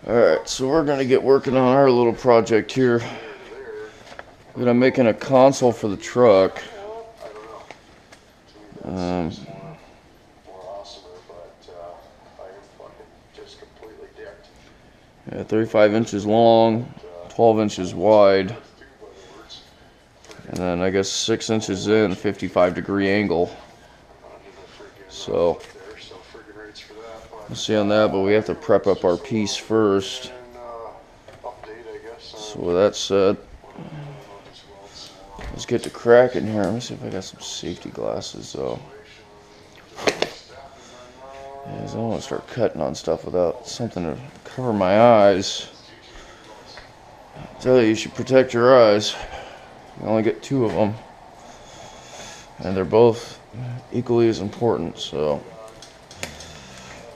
Alright, so we're going to get working on our little project here. I'm making a console for the truck. Yeah, 35 inches long, 12 inches wide, and then I guess 6 inches in, 55-degree angle. So we'll see on that, but we have to prep up our piece first. So with that said, let's get to cracking here. Let me see if I got some safety glasses though. Yeah, I don't want to start cutting on stuff without something to cover my eyes. I tell you should protect your eyes. You only get 2 of them, and they're both equally as important. So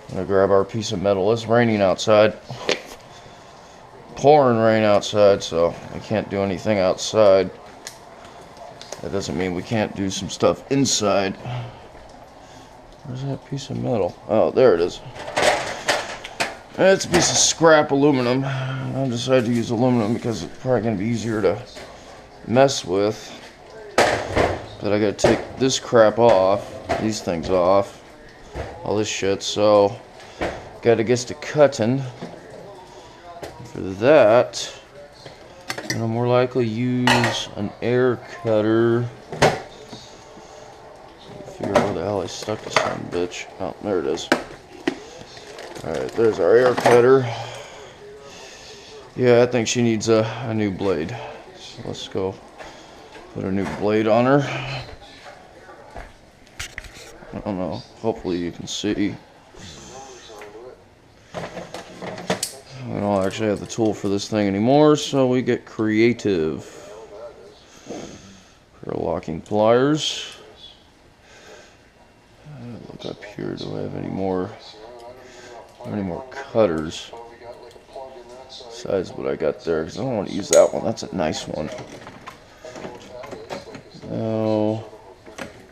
I'm gonna grab our piece of metal. It's raining outside, pouring rain outside, so I can't do anything outside. That doesn't mean we can't do some stuff inside. Where's that piece of metal? Oh, there it is. It's a piece of scrap aluminum. I decided to use aluminum because it's probably going to be easier to mess with. But I got to take this crap off, these things off, all this shit. So, got to get to cutting. For that, I'm going to more likely use an air cutter. Figure out where the hell I stuck this son of a bitch. Oh, there it is. Alright, there's our air cutter. Yeah, I think she needs a new blade. So let's go put a new blade on her. I don't know. Hopefully you can see. I don't actually have the tool for this thing anymore, so we get creative. For locking pliers. Look up here. Do I have any more cutters besides what I got there? Because I don't want to use that one. That's a nice one. Oh,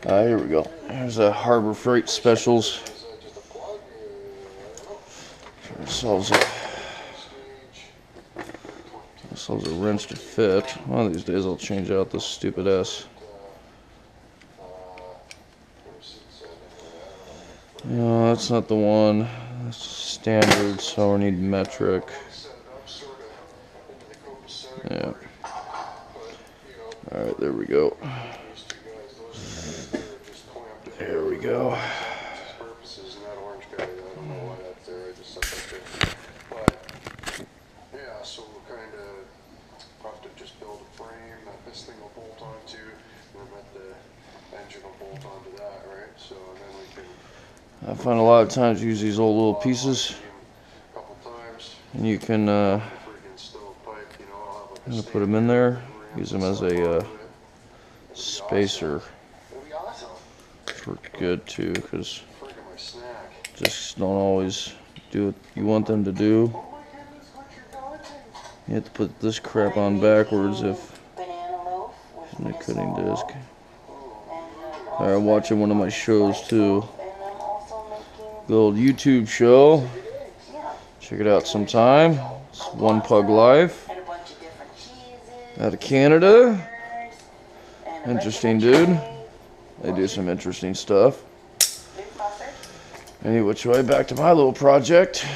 here we go. Here's a Harbor Freight Specials. Ourselves a wrench to fit. One of these days I'll change out this stupid ass. No, that's not the one. That's standard, so we need metric. Yeah. Alright, there we go. There we go. So we'll kind of have to just build a frame that this thing will bolt onto, and then the engine will bolt onto that, right? So then we can... I find a lot of times you use these old little pieces, and you can put them in there, use them as a spacer. Work good too, because just don't always do what you want them to do. You have to put this crap on backwards if in the cutting disc. I'm watching one of my shows too. The old YouTube show. Check it out sometime. It's One Pug Life. Out of Canada. Interesting dude. They do some interesting stuff. Anyway, which way back to my little project.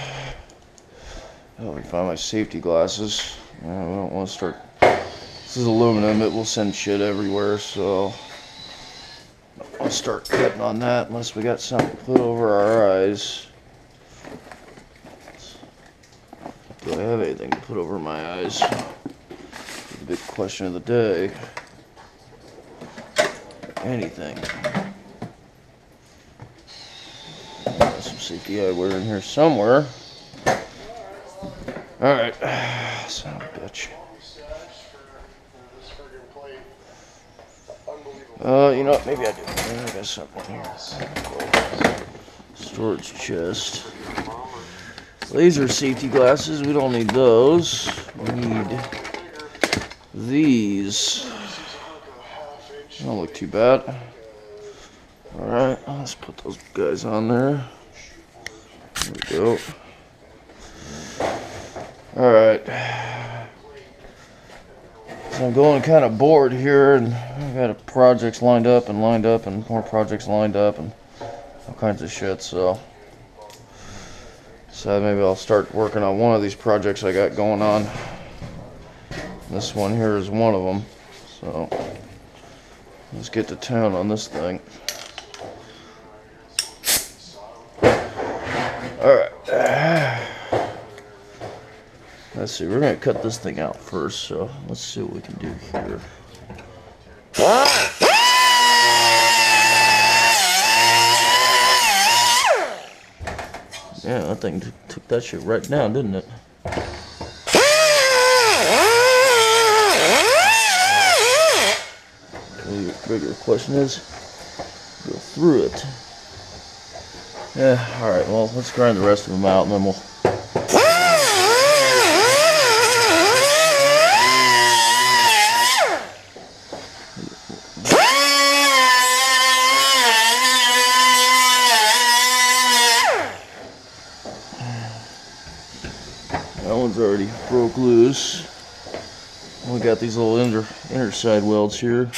Oh, we found my safety glasses. I don't want to start. This is aluminum. It will send shit everywhere, so I'll start cutting on that unless we got something to put over our eyes. Do I have anything to put over my eyes? The big question of the day. Anything. Got some safety eyewear in here somewhere. Alright. Son of a bitch. You know what? Maybe I do. Maybe I got something here. Storage chest. Laser safety glasses. We don't need those. We need these. They don't look too bad. Alright, let's put those guys on there. There we go. Alright. So I'm going kind of bored here, and I've got projects lined up and more projects lined up and all kinds of shit, so maybe I'll start working on one of these projects I got going on. This one here is one of them, so let's get to town on this thing. Alright. Let's see, we're gonna cut this thing out first, so let's see what we can do here. Yeah, that thing took that shit right down, didn't it? The bigger question is, go through it. Yeah, alright, well, let's grind the rest of them out and then we'll... That one's already broke loose. We got these little inner side welds here.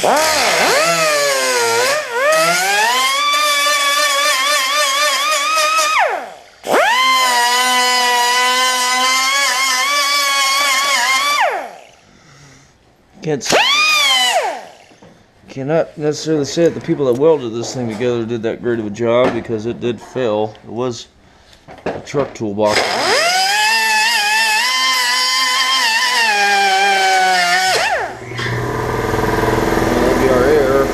Cannot necessarily say that the people that welded this thing together did that great of a job, because it did fail. It was a truck toolbox. That'll be our air.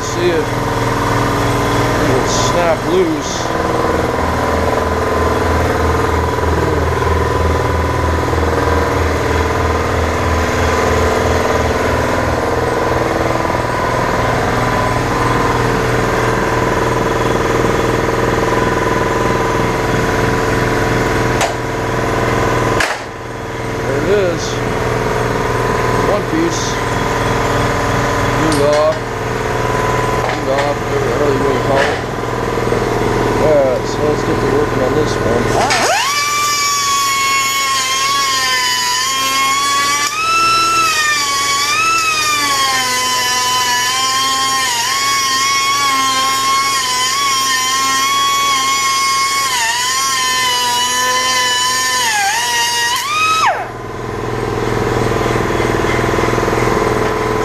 See if it will snap loose. There it is. One piece. Glued off. Whatever you want to call it. Alright, so let's get to working on this one.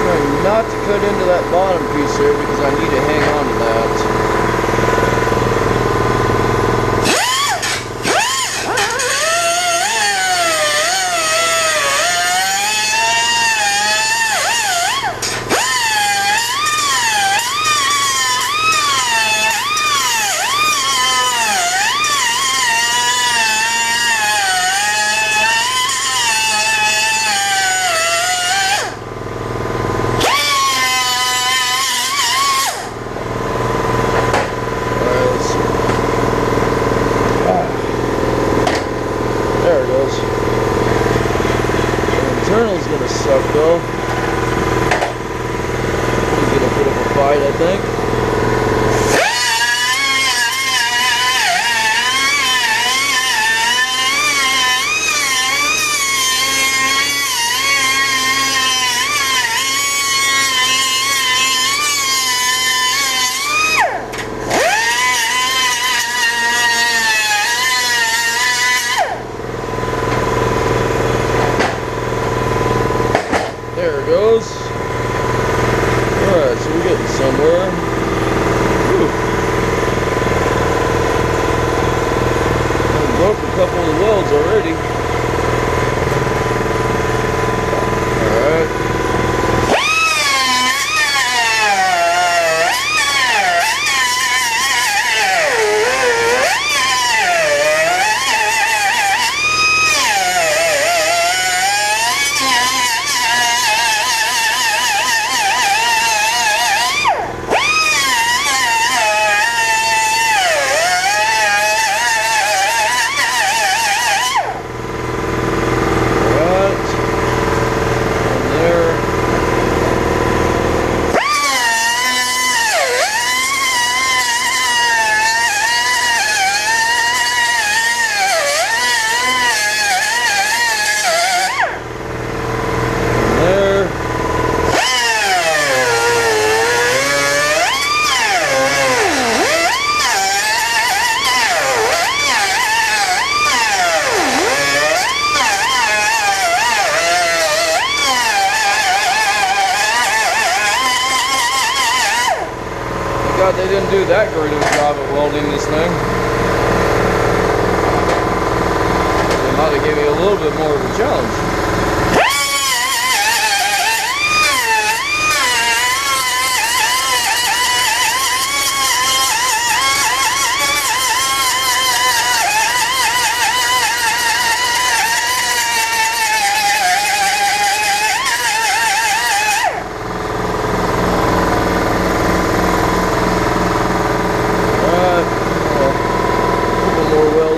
Trying not to cut into that bottom piece here because I need to hang on to that. Internal's gonna suck though. We'll get a bit of a fight, I think. welds already. Alright. God, they didn't do that great of a job at welding this thing. They might have gave me a little bit more of a challenge.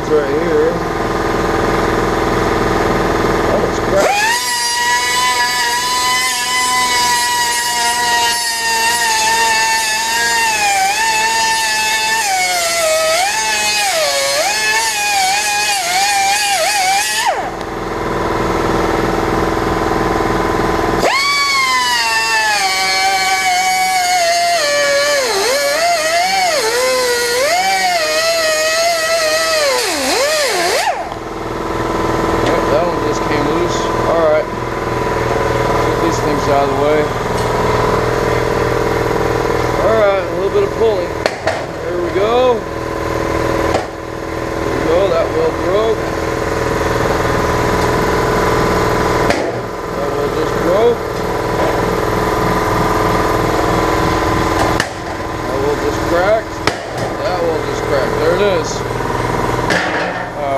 Right here. Almost cracked. Out of the way. Alright, a little bit of pulling. There we go. There we go, that weld broke. That weld just broke. That weld just cracked. That weld just cracked. There it is.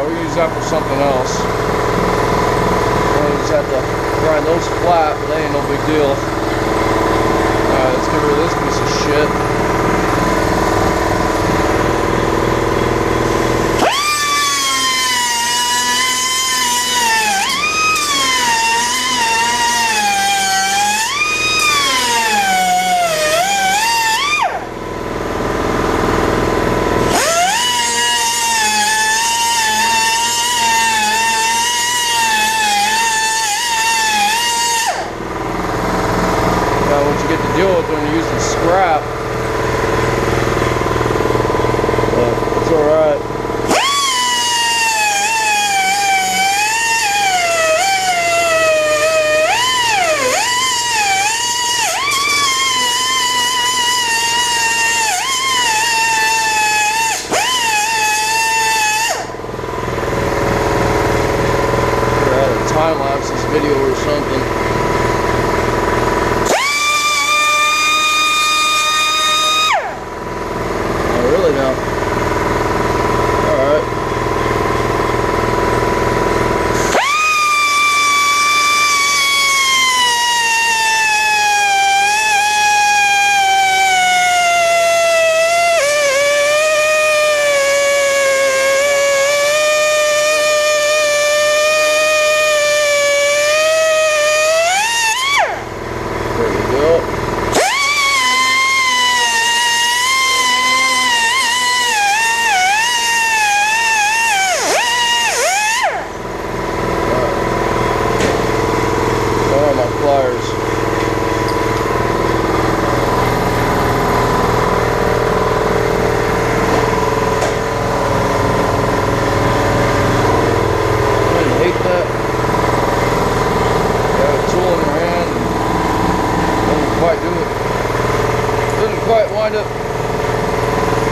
We'll use that for something else. We'll just have to grind those flat, but they ain't no big deal. Alright, let's get rid of this piece of shit. What you get to deal with when you're using scrap, but it's alright. I had a time-lapse this video or something. Really now. Alright. There we go. Pliers. I hate that. You have a tool in your hand and doesn't quite do it. Doesn't quite wind up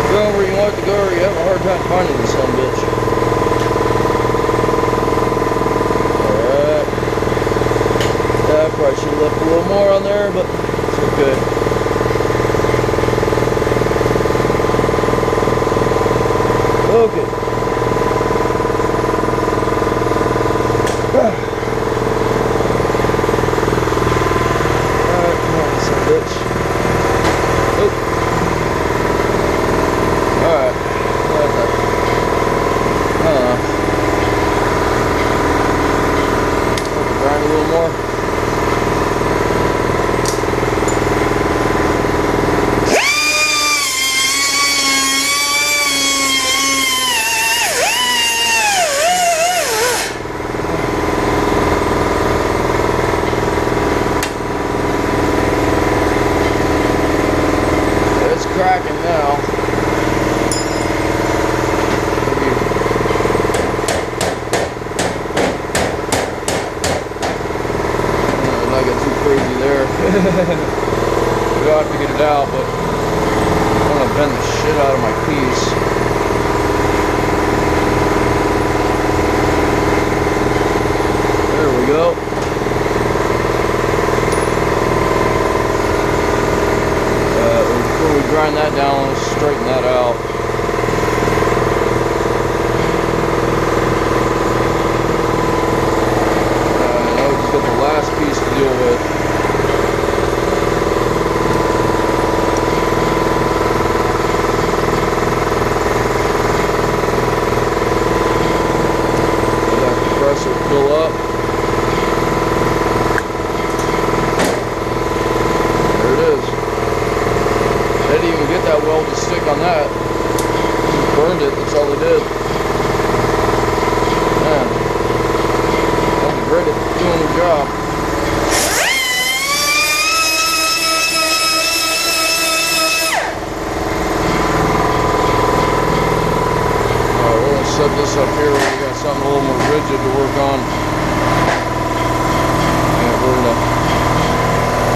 going where you want it to go, or you have a hard time finding this son of a bitch. more on there, but it's okay. Okay. Alright, come on, son of a bitch. Oh. Alright. I don't know. Grind a little more. It's cracking now. Not get too crazy there. We'll have to get it out, but I want to bend the shit out of my piece. There we go. Before we grind that down, let's straighten that out. Now we just got the last piece to deal with. Let that compressor fill up. There it is. They didn't even get that weld to stick on that. Just burned it, that's all they did. Man, that was great at doing the job. Alright, we're gonna set this up here where we got something a little more rigid to work on. And we're gonna